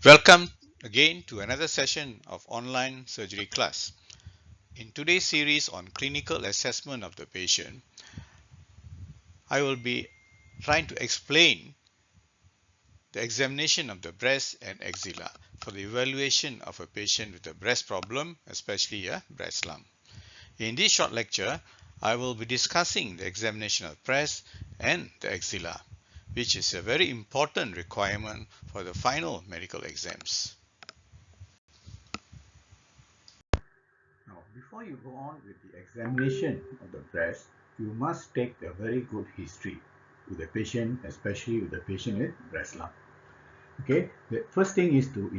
Welcome again to another session of online surgery class. In today's series on clinical assessment of the patient, I will be trying to explain the examination of the breast and axilla for the evaluation of a patient with a breast problem, especially a breast lump. In this short lecture, I will be discussing the examination of breast and the axilla, which is a very important requirement for the final medical exams. Now, before you go on with the examination of the breast, you must take a very good history with the patient, especially with the patient with breast lump. Okay, the first thing is to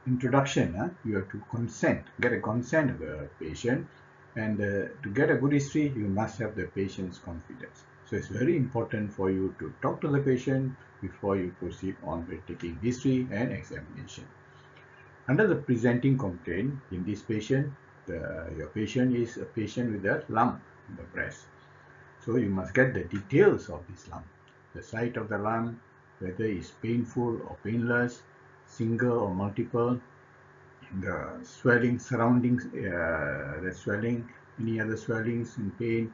introduction. You have to get a consent of the patient, and to get a good history, you must have the patient's confidence. So it's very important for you to talk to the patient before you proceed on with taking history and examination. Under the presenting complaint in this patient, your patient is a patient with a lump in the breast. So you must get the details of this lump, the site of the lump, whether it's painful or painless, single or multiple, the swelling surroundings, the swelling, any other swellings and pain,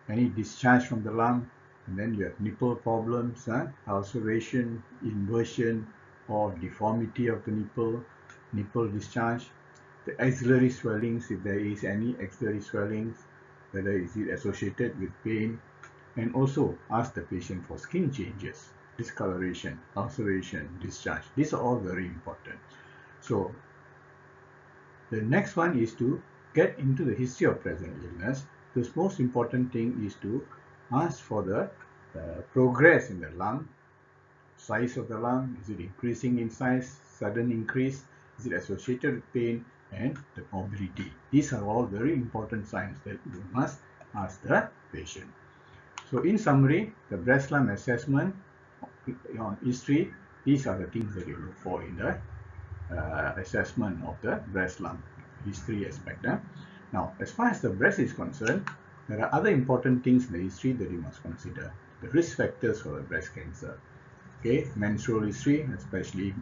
any discharge from the lump, and then you have nipple problems, ulceration, inversion, or deformity of the nipple discharge, the axillary swellings, if there is any axillary swellings, whether is it associated with pain, and also ask the patient for skin changes, discoloration, ulceration, discharge. These are all very important. So the next one is to get into the history of present illness. The most important thing is to ask for the progress in the lung, size of the lung, is it increasing in size, sudden increase, is it associated with pain, and the mobility. These are all very important signs that you must ask the patient. So in summary, the breast lump assessment on history, these are the things that you look for in the assessment of the breast lump history aspect. Now, as far as the breast is concerned, there are other important things in the history that you must consider. The risk factors for the breast cancer. Okay, menstrual history, especially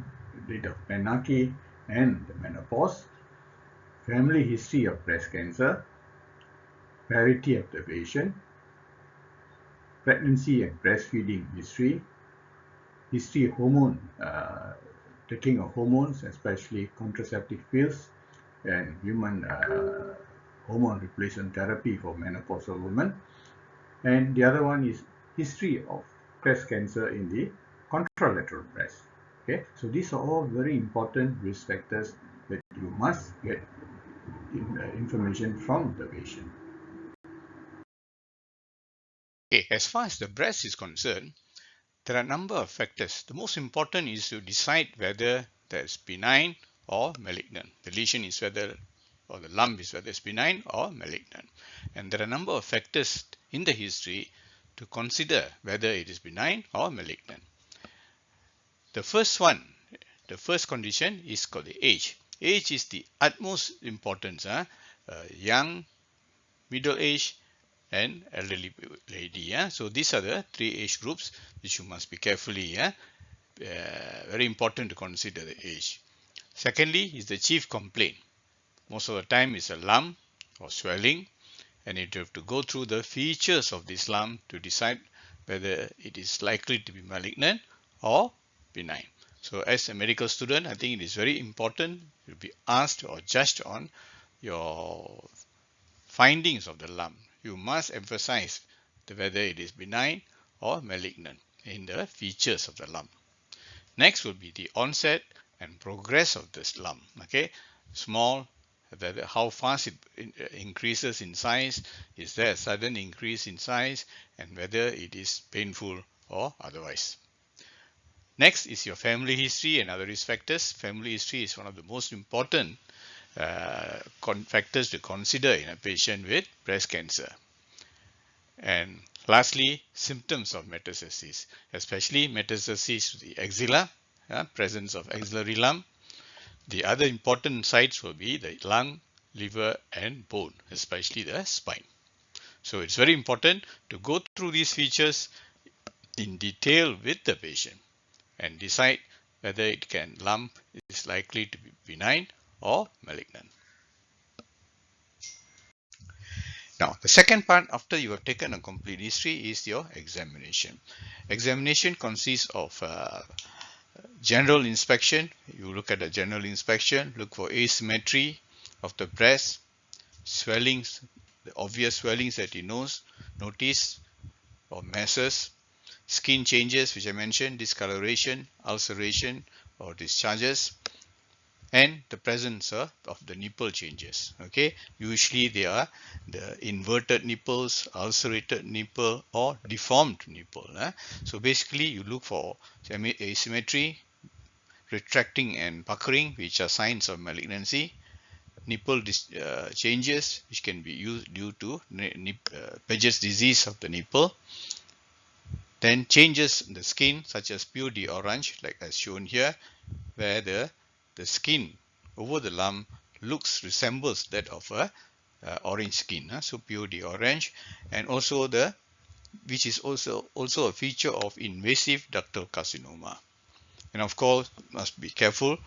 date of menarche and the menopause. Family history of breast cancer. Parity of the patient. Pregnancy and breastfeeding history. History of hormone, taking of hormones, especially contraceptive pills and human hormone replacement therapy for menopausal women. And the other one is history of breast cancer in the contralateral breast. Okay, so these are all very important risk factors that you must get information from the patient. Okay, as far as the breast is concerned, there are a number of factors. The most important is to decide whether there's benign or malignant. The lesion is whether, or the lump is whether it's benign or malignant. And there are a number of factors in the history to consider whether it is benign or malignant. The first one, the first condition is called the age. Age is the utmost importance. Young, middle age, and elderly lady. So these are the three age groups which you must be carefully, very important to consider the age. Secondly is the chief complaint. Most of the time is a lump or swelling, and you have to go through the features of this lump to decide whether it is likely to be malignant or benign. So as a medical student, I think it is very important to be asked or judged on your findings of the lump. You must emphasize whether it is benign or malignant in the features of the lump. Next will be the onset and progress of this lump. Okay, small, how fast it increases in size, is there a sudden increase in size, and whether it is painful or otherwise. Next is your family history and other risk factors. Family history is one of the most important factors to consider in a patient with breast cancer. And lastly, symptoms of metastasis, especially metastasis to the axilla, presence of axillary lump. The other important sites will be the lung, liver, and bone, especially the spine. So it's very important to go through these features in detail with the patient and decide whether it can lump is likely to be benign or malignant. Now, the second part after you have taken a complete history is your examination. Examination consists of general inspection. You look at the general inspection, look for asymmetry of the breast, swellings, the obvious swellings that you notice, or masses, skin changes, which I mentioned, discoloration, ulceration, or discharges, and the presence of the nipple changes. Okay, usually they are the inverted nipples, ulcerated nipple, or deformed nipple. So basically, you look for asymmetry, retracting and puckering, which are signs of malignancy, nipple changes, which can be used due to Paget's disease of the nipple, then changes in the skin, such as pure d'orange, like as shown here, where the skin over the lump resembles that of a orange skin, so pure d'orange, and also which is also a feature of invasive ductal carcinoma. And of course, must be careful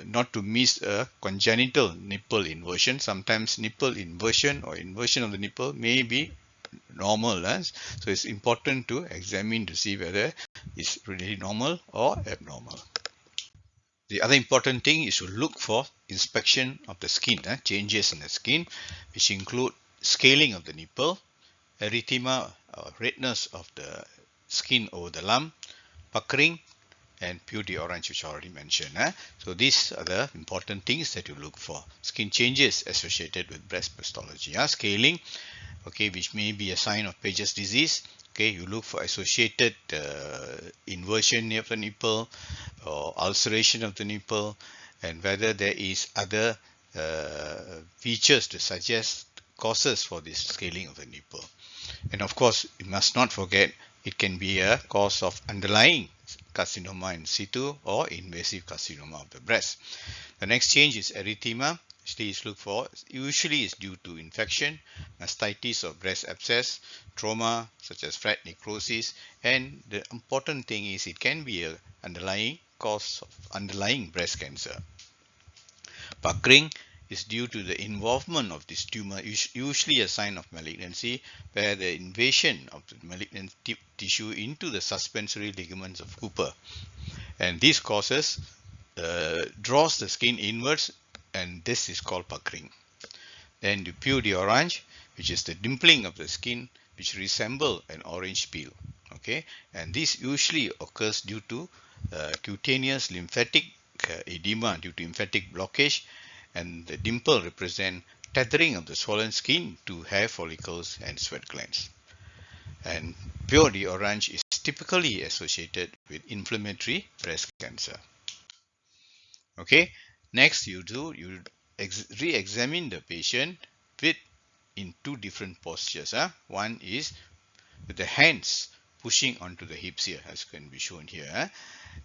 not to miss a congenital nipple inversion. Sometimes nipple inversion or inversion of the nipple may be normal, so it's important to examine to see whether it's really normal or abnormal. The other important thing is to look for inspection of the skin, changes in the skin, which include scaling of the nipple, erythema or redness of the skin over the lump, puckering, and pure d'orange, which I already mentioned. So these are the important things that you look for. Skin changes associated with breast pathology. Scaling, okay, which may be a sign of Paget's disease. Okay, you look for associated inversion of the nipple or ulceration of the nipple, and whether there is other features to suggest causes for this scaling of the nipple. And of course, you must not forget it can be a cause of underlying carcinoma in situ or invasive carcinoma of the breast. The next change is erythema. Usually is due to infection, mastitis or breast abscess, trauma such as fat necrosis, and the important thing is it can be a underlying cause of underlying breast cancer. Puckering is due to the involvement of this tumor, usually a sign of malignancy, where the invasion of the malignant tissue into the suspensory ligaments of Cooper, and this causes draws the skin inwards, and this is called puckering. Then the pure d'orange, which is the dimpling of the skin, which resemble an orange peel. Okay, and this usually occurs due to cutaneous lymphatic edema due to lymphatic blockage, and the dimple represent tethering of the swollen skin to hair follicles and sweat glands. And pure d'orange is typically associated with inflammatory breast cancer. Okay, next you re-examine the patient in two different postures. One is with the hands pushing onto the hips here, as can be shown here,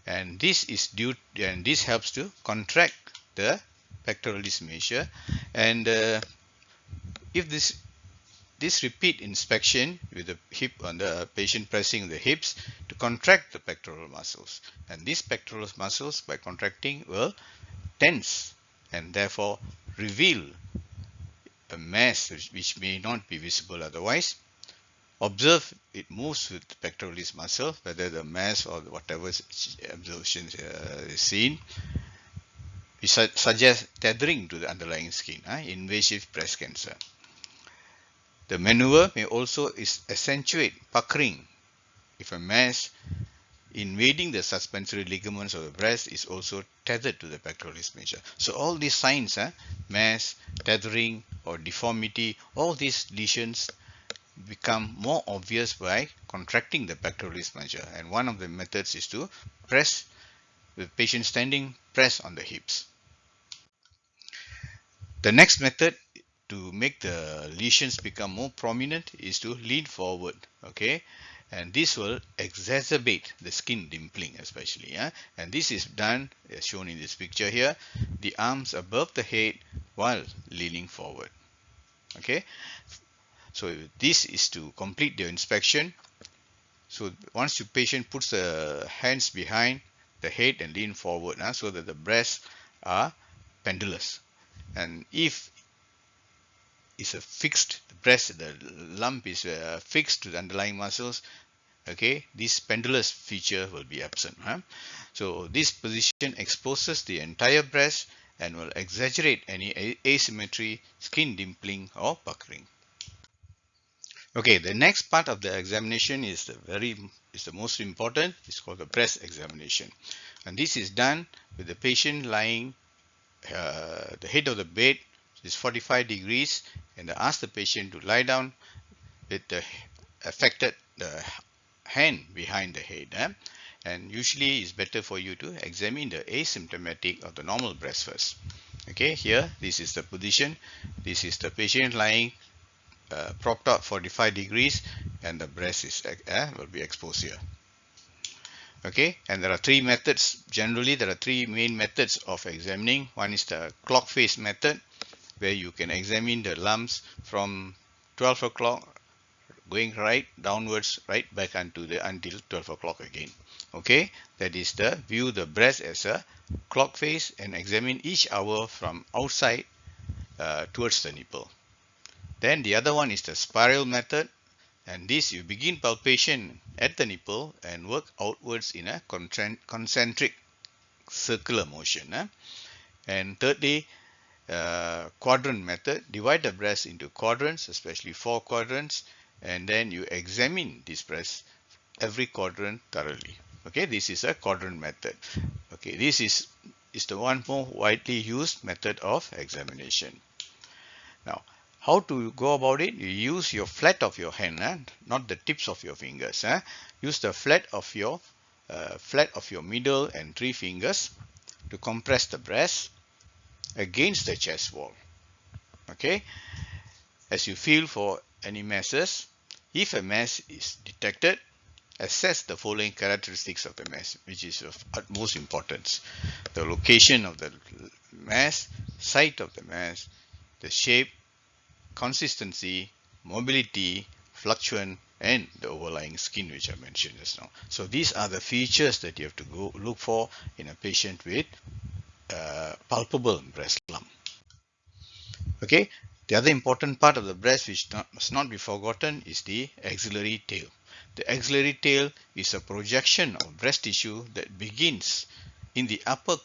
and this helps to contract the pectoralis major, and if this repeat inspection with the hip on the patient pressing the hips to contract the pectoral muscles, and these pectoral muscles by contracting will tense and therefore reveal a mass which may not be visible otherwise. Observe it moves with the pectoralis muscle, whether the mass or whatever absorption is seen. We suggest tethering to the underlying skin, invasive breast cancer. The maneuver may also accentuate puckering if a mass invading the suspensory ligaments of the breast is also tethered to the pectoralis major. So all these signs, mass, tethering or deformity, all these lesions become more obvious by contracting the pectoralis major, and one of the methods is to press, with patient standing, press on the hips. The next method to make the lesions become more prominent is to lean forward, okay, and this will exacerbate the skin dimpling especially, and this is done as shown in this picture here, the arms above the head while leaning forward. Okay, so this is to complete the inspection. So once the patient puts the hands behind, the head and lean forward so that the breasts are pendulous. And if it's a fixed breast, the lump is fixed to the underlying muscles, okay, this pendulous feature will be absent. So this position exposes the entire breast and will exaggerate any asymmetry, skin dimpling or puckering. Okay, the next part of the examination is the most important. It's called the breast examination, and this is done with the patient lying the head of the bed is 45 degrees, and I ask the patient to lie down with the affected the hand behind the head. And usually it's better for you to examine the asymptomatic of the normal breast first. Okay, here this is the position. This is the patient lying propped up 45 degrees, and the breast is will be exposed here. Okay, and there are three methods. Generally, there are three main methods of examining. One is the clock face method, where you can examine the lumps from 12 o'clock going right downwards, right back until 12 o'clock again. Okay, that is the view the breast as a clock face and examine each hour from outside towards the nipple. Then the other one is the spiral method, and this you begin palpation at the nipple and work outwards in a concentric circular motion. And thirdly, quadrant method, divide the breast into quadrants, especially 4 quadrants, and then you examine this breast every quadrant thoroughly. Okay, this is a quadrant method. Okay, this is the one more widely used method of examination. Now, how to go about it? You use your flat of your hand, not the tips of your fingers. Use the flat of your middle and 3 fingers to compress the breast against the chest wall. Okay, as you feel for any masses, if a mass is detected, assess the following characteristics of the mass, which is of utmost importance: the location of the mass, site of the mass, the shape, consistency, mobility, fluctuant, and the overlying skin, which I mentioned just now. So these are the features that you have to go look for in a patient with palpable breast lump. Okay, the other important part of the breast which must not be forgotten is the axillary tail. The axillary tail is a projection of breast tissue that begins in the outer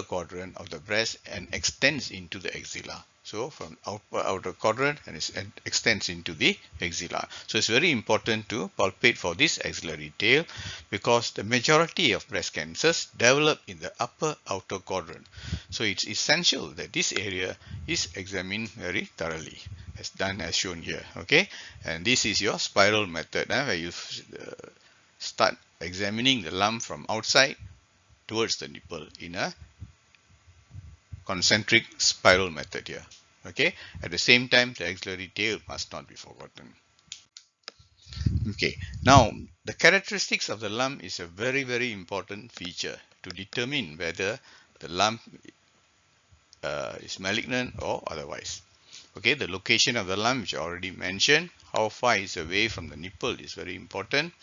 quadrant of the breast and extends into the axilla. So from outer quadrant and it extends into the axilla. So it's very important to palpate for this axillary tail, because the majority of breast cancers develop in the upper outer quadrant. So it's essential that this area is examined very thoroughly, as shown here. Okay, and this is your spiral method, where you start examining the lump from outside towards the nipple in a concentric spiral method here. Okay, at the same time, the axillary tail must not be forgotten. Okay, now the characteristics of the lump is a very important feature to determine whether the lump is malignant or otherwise. Okay, the location of the lump, which I already mentioned. How far is away from the nipple is very important.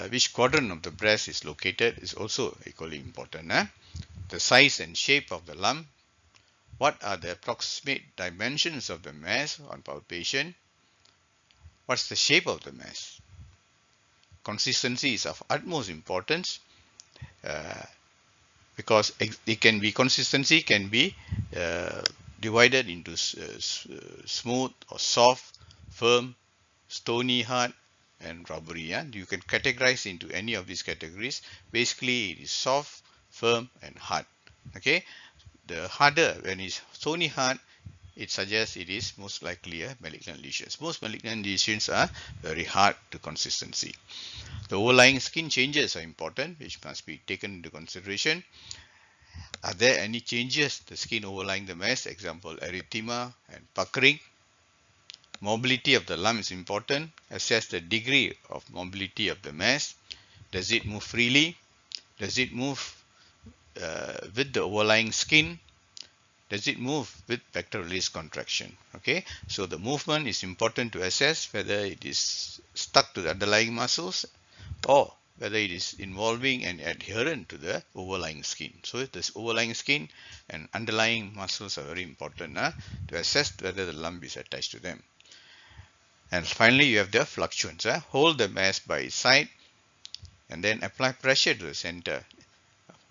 Which quadrant of the breast is located is also equally important. The size and shape of the lump. What are the approximate dimensions of the mass on palpation? What's the shape of the mass? Consistency is of utmost importance, because consistency can be divided into smooth or soft, firm, stony hard, and rubbery. You can categorize into any of these categories. Basically, it is soft, firm, and hard. Okay, the harder, when it's stony hard, it suggests it is most likely a malignant lesion. Most malignant lesions are very hard to consistency. The overlying skin changes are important, which must be taken into consideration. Are there any changes the skin overlying the mass? Example, erythema and puckering. Mobility of the lump is important. Assess the degree of mobility of the mass. Does it move freely? Does it move with the overlying skin? Does it move with vector release contraction? Okay, so the movement is important to assess whether it is stuck to the underlying muscles or whether it is involving and adherent to the overlying skin. So this overlying skin and underlying muscles are very important to assess whether the lump is attached to them. And finally, you have the fluctuants. Hold the mass by its side and then apply pressure to the center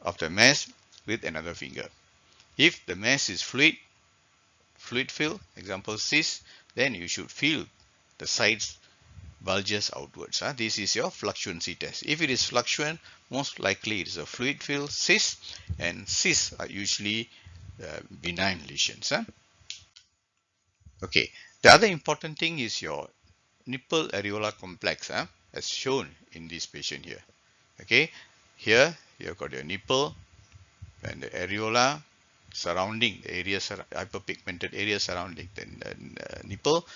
of the mass with another finger. If the mass is fluid filled, example cyst, then you should feel the sides bulges outwards. This is your fluctuancy test. If it is fluctuant, most likely it is a fluid filled cyst, and cysts are usually benign lesions. Okay, the other important thing is your nipple areola complex, as shown in this patient here. Okay, here you've got your nipple and the areola surrounding the areas, hyperpigmented area surrounding the nipple,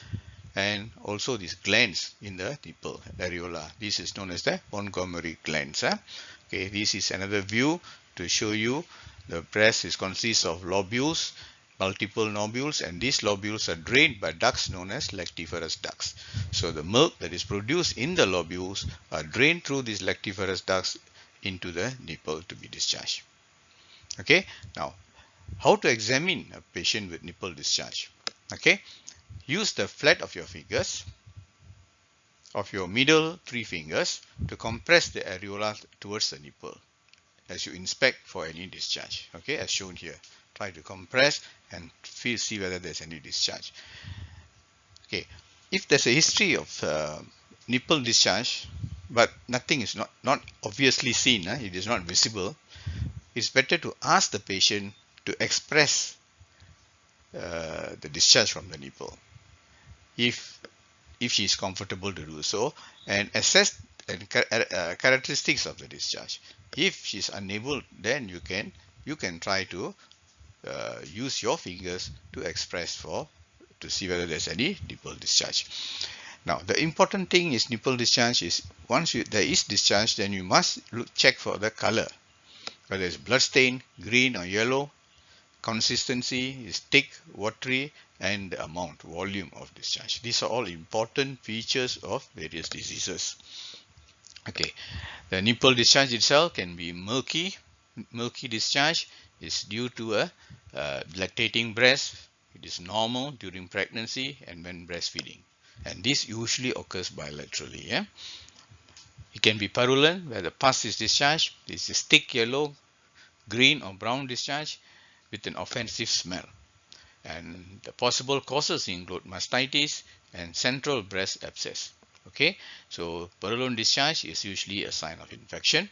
and also these glands in the nipple areola. This is known as the Montgomery glands. Okay, this is another view to show you the breast consists of lobules, multiple lobules, and these lobules are drained by ducts known as lactiferous ducts. So the milk that is produced in the lobules are drained through these lactiferous ducts into the nipple to be discharged. Okay, now how to examine a patient with nipple discharge? Okay, use the flat of your fingers, of your middle three fingers, to compress the areola towards the nipple as you inspect for any discharge. Okay, as shown here. Try to compress and see whether there's any discharge. Okay, if there's a history of nipple discharge, but nothing is not obviously seen, it is not visible, it's better to ask the patient to express the discharge from the nipple if she is comfortable to do so, and assess characteristics of the discharge. If she is unable, then you can try to use your fingers to express to see whether there's any nipple discharge. Now the important thing is nipple discharge is once there is discharge, then you must check for the color, whether it's blood stain, green or yellow. Consistency is thick, watery, and the amount, volume of discharge. These are all important features of various diseases. Okay, the nipple discharge itself can be milky. Milky discharge is due to a lactating breast. It is normal during pregnancy and when breastfeeding, and this usually occurs bilaterally. It can be purulent, where the pus is discharged. This is thick yellow, green or brown discharge with an offensive smell. And the possible causes include mastitis and central breast abscess. Okay, so purulent discharge is usually a sign of infection.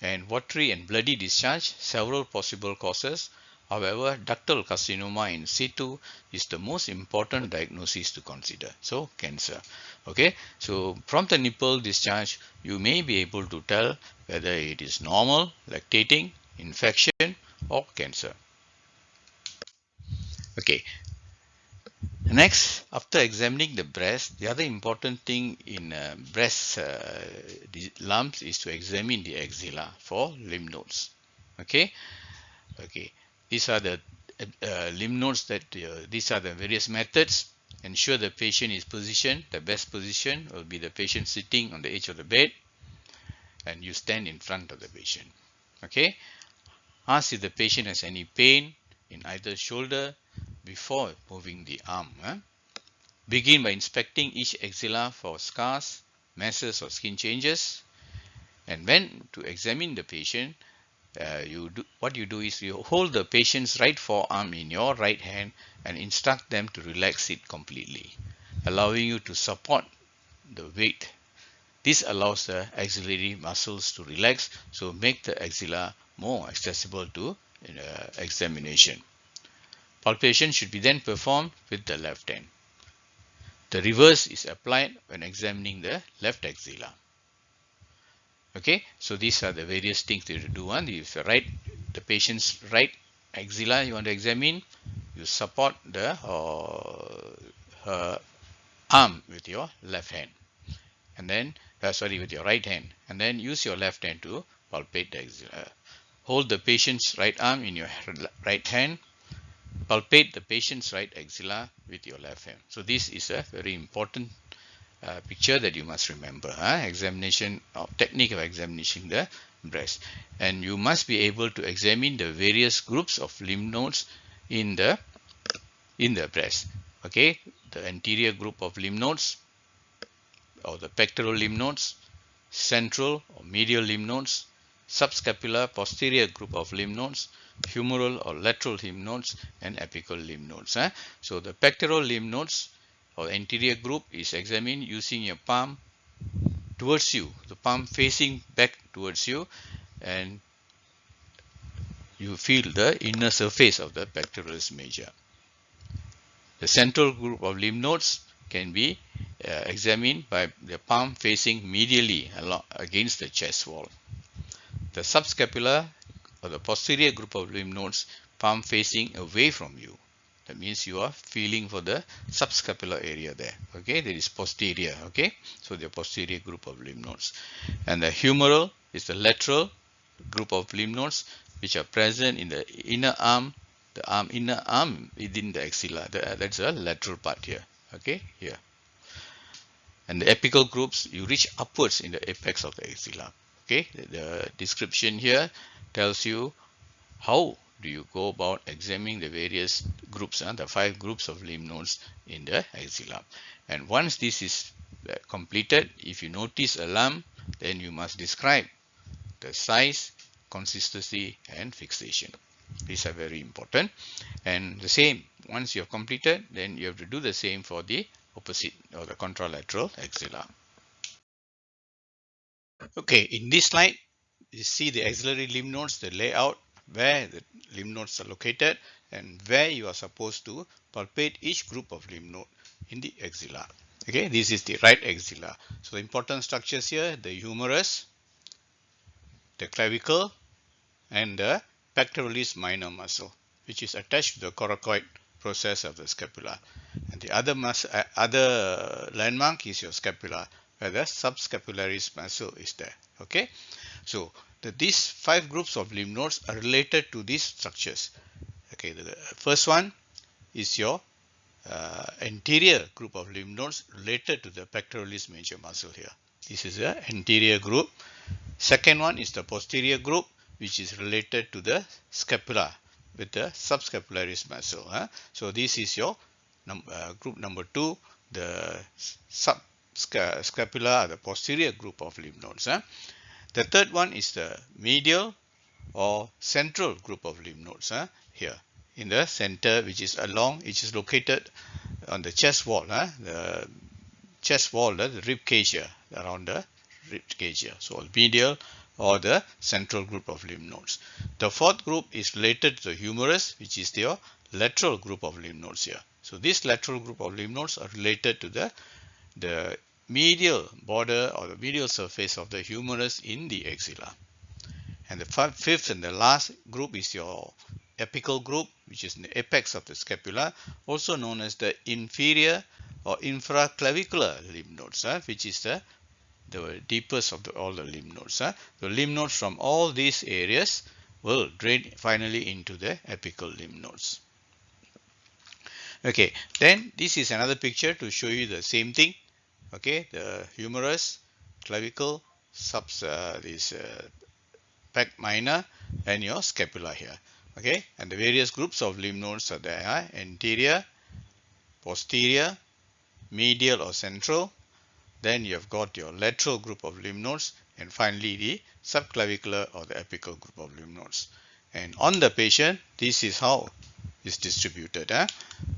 And watery and bloody discharge, several possible causes. However, ductal carcinoma in situ is the most important diagnosis to consider. So cancer. Okay, so from the nipple discharge, you may be able to tell whether it is normal, lactating, infection, or cancer. Okay, next, after examining the breast, the other important thing in breast lumps is to examine the axilla for lymph nodes. Okay, these are the lymph nodes these are the various methods. Ensure the patient is positioned. The best position will be the patient sitting on the edge of the bed, and you stand in front of the patient. Okay, ask if the patient has any pain in either shoulder before moving the arm. Begin by inspecting each axilla for scars, masses or skin changes. And when to examine the patient, what you do is you hold the patient's right forearm in your right hand and instruct them to relax it completely, allowing you to support the weight. This allows the axillary muscles to relax, so make the axilla more accessible to examination. Palpation should be then performed with the left hand. The reverse is applied when examining the left axilla. Okay, so these are the various things that you do. If the patient's right axilla you want to examine, you support her arm with your left hand, and then with your right hand, and then use your left hand to palpate the axilla. Hold the patient's right arm in your right hand. Palpate the patient's right axilla with your left hand. So this is a very important picture that you must remember. Examination of technique of examining the breast, and you must be able to examine the various groups of lymph nodes in the breast. Okay, the anterior group of lymph nodes or the pectoral lymph nodes, central or medial lymph nodes, subscapular posterior group of lymph nodes, humeral or lateral lymph nodes, and apical lymph nodes. So the pectoral lymph nodes or anterior group is examined using your palm towards you, the palm facing back towards you, and you feel the inner surface of the pectoralis major. The central group of lymph nodes can be examined by the palm facing medially against the chest wall. The subscapular or the posterior group of lymph nodes, palm facing away from you. That means you are feeling for the subscapular area there. Okay, that is posterior. Okay, so the posterior group of lymph nodes. And the humeral is the lateral group of lymph nodes which are present in the inner arm, inner arm within the axilla. That's a lateral part here. Okay, here. And the apical groups, you reach upwards in the apex of the axilla. Okay, the description here tells you how do you go about examining the various groups, the 5 groups of lymph nodes in the axilla. And once this is completed, if you notice a lump, then you must describe the size, consistency, and fixation. These are very important. And the same, once you have completed, then you have to do the same for the opposite or the contralateral axilla. Okay, in this slide, you see the axillary lymph nodes, the layout, where the lymph nodes are located, and where you are supposed to palpate each group of lymph node in the axilla. Okay, this is the right axilla. So the important structures here, the humerus, the clavicle, and the pectoralis minor muscle, which is attached to the coracoid process of the scapula. And the other landmark is your scapula, where the subscapularis muscle is there. Okay, so these 5 groups of lymph nodes are related to these structures. Okay, the first one is your anterior group of lymph nodes related to the pectoralis major muscle here. This is the anterior group. Second one is the posterior group, which is related to the scapula with the subscapularis muscle. So this is your group number 2, the subscapula, the posterior group of lymph nodes. The third one is the medial or central group of lymph nodes here in the center, which is located on the chest wall, the chest wall, the rib cage here, around the rib cage here. So medial or the central group of lymph nodes. The fourth group is related to the humerus, which is your lateral group of lymph nodes here. So this lateral group of lymph nodes are related to the medial border or the medial surface of the humerus in the axilla. And the fifth and the last group is your apical group, which is in the apex of the scapula, also known as the inferior or infraclavicular lymph nodes, which is the deepest of all the lymph nodes. The lymph nodes from all these areas will drain finally into the apical lymph nodes. Okay, then this is another picture to show you the same thing. Okay, the humerus, clavicle, pec minor, and your scapula here. Okay, and the various groups of lymph nodes are there: anterior, posterior, medial or central. Then you have got your lateral group of lymph nodes, and finally the subclavicular or the apical group of lymph nodes. And on the patient, this is how it's distributed.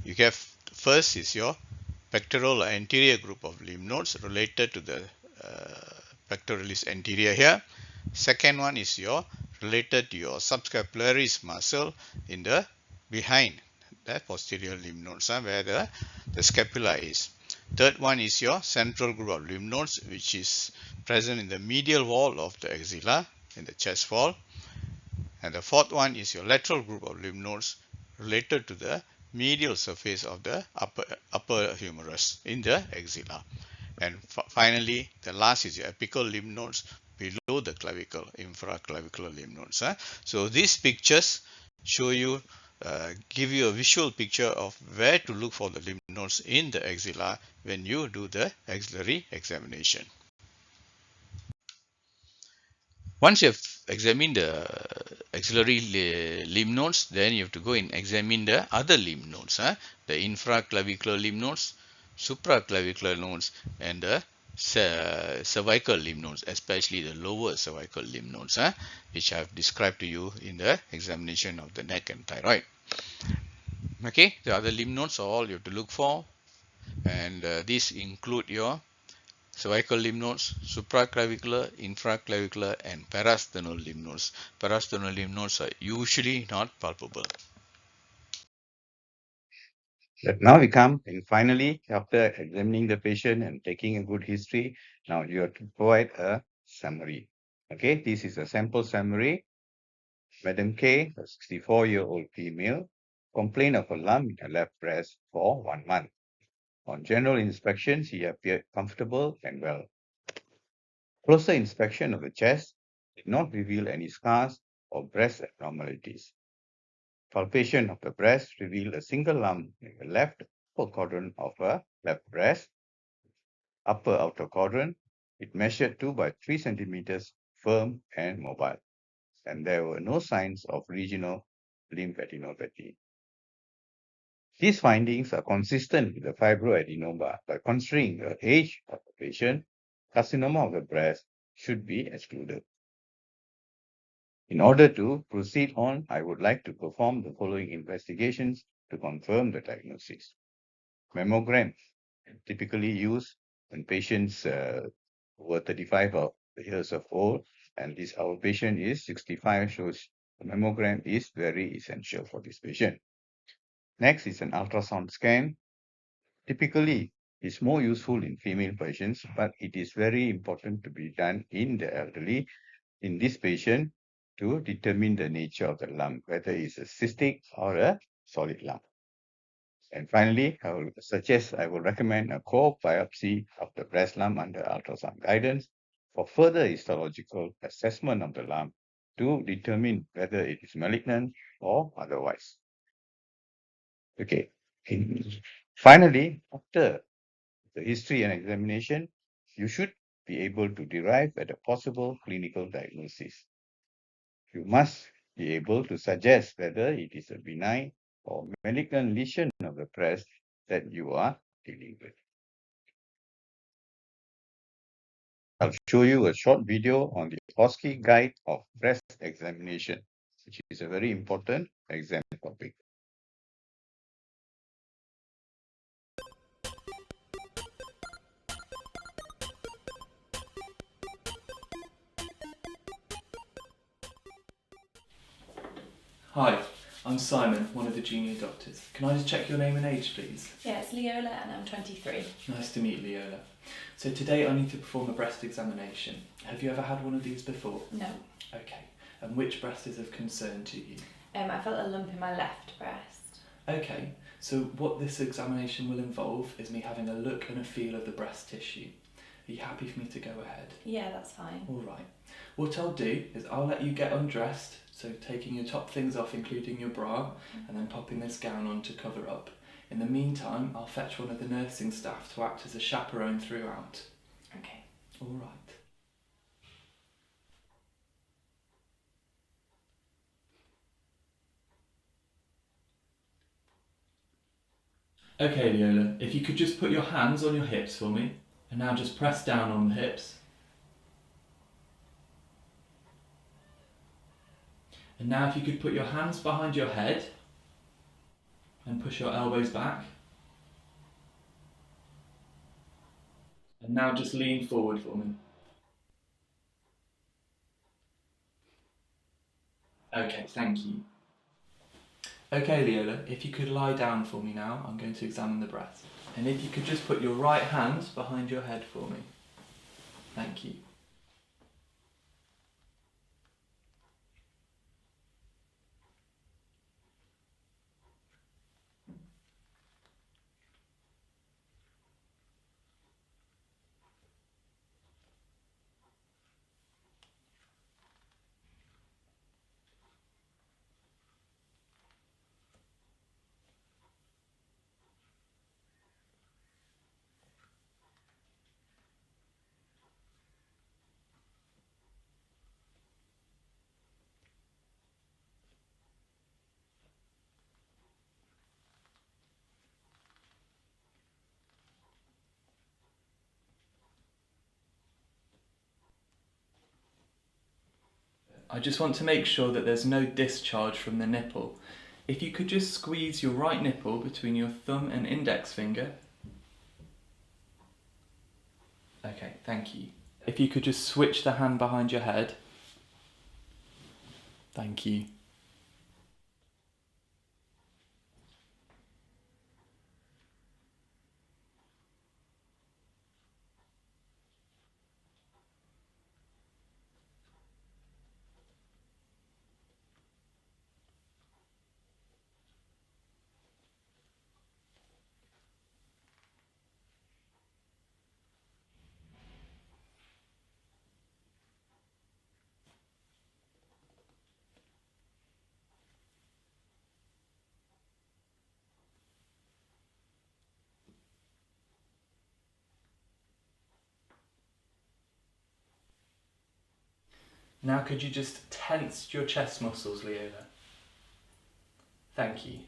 You have first is your pectoral or anterior group of lymph nodes related to the pectoralis anterior here. Second one is your related to your subscapularis muscle in the behind the posterior lymph nodes, where the scapula is. Third one is your central group of lymph nodes, which is present in the medial wall of the axilla, in the chest wall. And the fourth one is your lateral group of lymph nodes related to the medial surface of the upper humerus in the axilla. And finally, the last is your apical lymph nodes below the clavicle, infraclavicular lymph nodes. So these pictures show you give you a visual picture of where to look for the lymph nodes in the axilla when you do the axillary examination. Once you have examined the axillary lymph nodes, then you have to go and examine the other lymph nodes, the infraclavicular lymph nodes, supraclavicular nodes, and the cervical lymph nodes, especially the lower cervical lymph nodes, which I have described to you in the examination of the neck and thyroid. Okay, the other lymph nodes are all you have to look for, and these include your cervical lymph nodes, supraclavicular, infraclavicular, and parasternal lymph nodes. Parasternal lymph nodes are usually not palpable. But now we come, and finally, after examining the patient and taking a good history, now you have to provide a summary. Okay, this is a sample summary. Madam K, a 64-year-old female, complained of a lump in her left breast for 1 month. On general inspection, she appeared comfortable and well. Closer inspection of the chest did not reveal any scars or breast abnormalities. Palpation of the breast revealed a single lump in the left upper quadrant of her left breast. Upper outer quadrant, it measured 2 by 3 centimeters, firm and mobile, and there were no signs of regional lymphadenopathy. These findings are consistent with the fibroadenoma, but considering the age of the patient, carcinoma of the breast should be excluded. In order to proceed on, I would like to perform the following investigations to confirm the diagnosis. Mammogram, typically used when patients over 35 years of old, and this our patient is 65, shows the mammogram is very essential for this patient. Next is an ultrasound scan. Typically, it's more useful in female patients, but it is very important to be done in the elderly, in this patient, to determine the nature of the lump, whether it's a cystic or a solid lump. And finally, I will recommend a core biopsy of the breast lump under ultrasound guidance for further histological assessment of the lump to determine whether it is malignant or otherwise. Okay. Finally, after the history and examination, you should be able to derive at a possible clinical diagnosis. You must be able to suggest whether it is a benign or malignant lesion of the breast that you are dealing with. I'll show you a short video on the OSC guide of breast examination, which is a very important exam topic. Hi, I'm Simon, one of the junior doctors. Can I just check your name and age, please? Yeah, it's Leola and I'm 23. Nice to meet Leola. So today I need to perform a breast examination. Have you ever had one of these before? No. Okay. And which breast is of concern to you? I felt a lump in my left breast. Okay. So what this examination will involve is me having a look and a feel of the breast tissue. Are you happy for me to go ahead? Yeah, that's fine. All right. What I'll do is I'll let you get undressed, so taking your top things off, including your bra, and then popping this gown on to cover up. In the meantime, I'll fetch one of the nursing staff to act as a chaperone throughout. Okay. All right. Okay, Leola, if you could just put your hands on your hips for me, and now just press down on the hips. And now if you could put your hands behind your head and push your elbows back. And now just lean forward for me. Okay, thank you. Okay, Leola, if you could lie down for me now, I'm going to examine the breast. And if you could just put your right hand behind your head for me. Thank you. I just want to make sure that there's no discharge from the nipple. If you could just squeeze your right nipple between your thumb and index finger. Okay, thank you. If you could just switch the hand behind your head. Thank you. Now could you just tense your chest muscles, Leola? Thank you.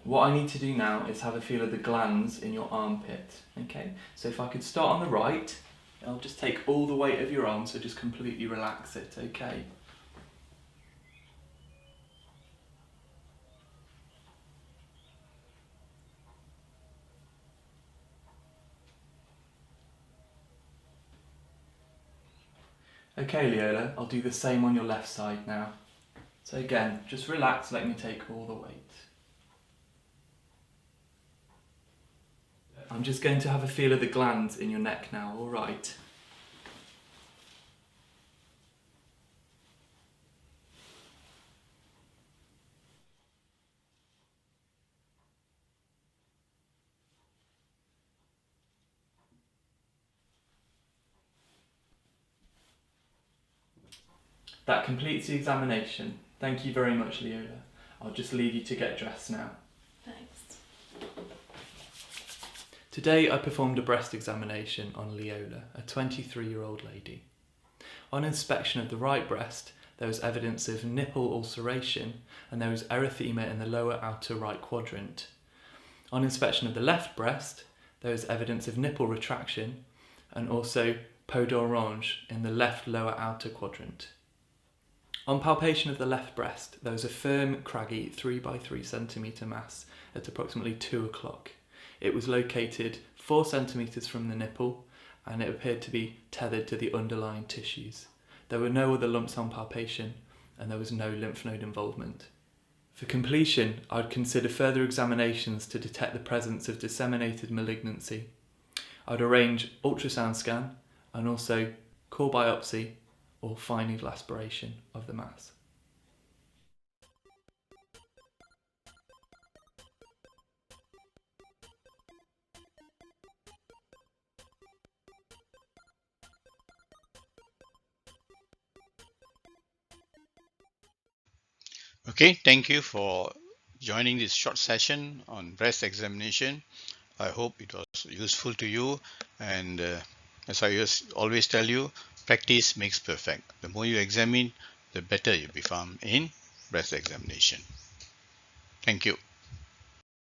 What I need to do now is have a feel of the glands in your armpit, okay? So if I could start on the right, I'll just take all the weight of your arm, so just completely relax it, okay? Okay, Leola, I'll do the same on your left side now. So again, just relax, let me take all the weight. I'm just going to have a feel of the glands in your neck now, alright? That completes the examination. Thank you very much, Leola. I'll just leave you to get dressed now. Thanks. Today I performed a breast examination on Leola, a 23-year-old lady. On inspection of the right breast, there was evidence of nipple ulceration and there was erythema in the lower outer right quadrant. On inspection of the left breast, there was evidence of nipple retraction and also peau d'orange in the left lower outer quadrant. On palpation of the left breast, there was a firm, craggy 3 by 3 centimetre mass at approximately 2 o'clock. It was located 4 centimetres from the nipple and it appeared to be tethered to the underlying tissues. There were no other lumps on palpation and there was no lymph node involvement. For completion, I'd consider further examinations to detect the presence of disseminated malignancy. I'd arrange ultrasound scan and also core biopsy or fine needle aspiration of the mass. Okay, thank you for joining this short session on breast examination. I hope it was useful to you, and as I always tell you, practice makes perfect. The more you examine, the better you become in breast examination. Thank you.